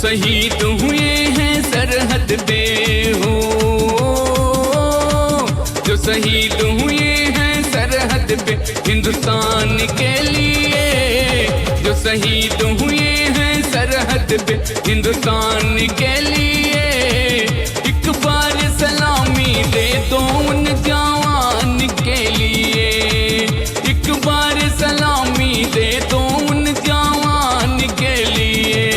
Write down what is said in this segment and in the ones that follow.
शहीद हुए हैं सरहद पे हो, जो शहीद हुए हैं सरहद पे हिंदुस्तान के लिए, जो शहीद हुए हैं सरहद पे हिंदुस्तान के लिए। एक बार सलामी दे दो उन जवान के लिए, एक बार सलामी दे दो उन जवान के लिए।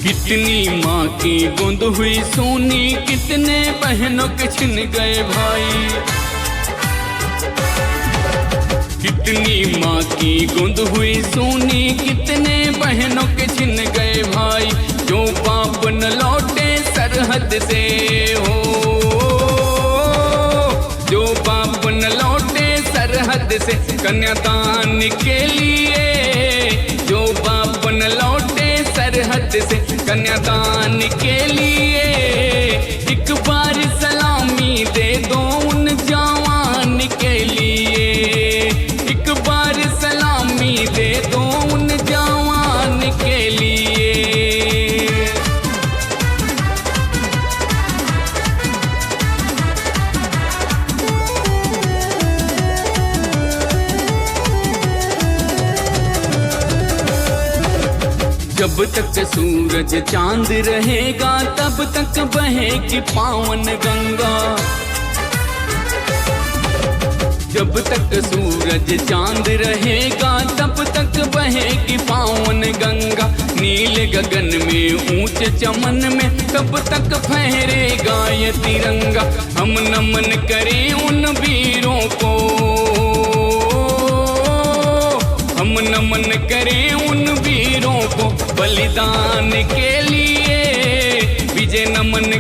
कितनी माँ की गूंद हुई सोनी, कितने बहनों के छिन गए भाई। कितनी माँ की गूंद हुई सोनी, कितने बहनों के छिन गए भाई। जो बाप न लौटे सरहद से हो, जो बाप न लौटे सरहद से कन्यादान के लिए, जो बाप न लौटे सरहद से कन्यादान के लिए। एक बार सलामी दे दो उन जवान के लिए, एक बार सलामी दे दो उन जवान के लिए। जब तक सूरज चांद रहेगा तब तक बहेगी पावन गंगा, जब तक सूरज चांद रहेगा तब तक बहेगी पावन गंगा। नील गगन में ऊंचे चमन में तब तक फहरेगा ये तिरंगा। हम नमन करें उन वीरों को, हम नमन करें उन वीरों को बलिदान के लिए, विजय नमन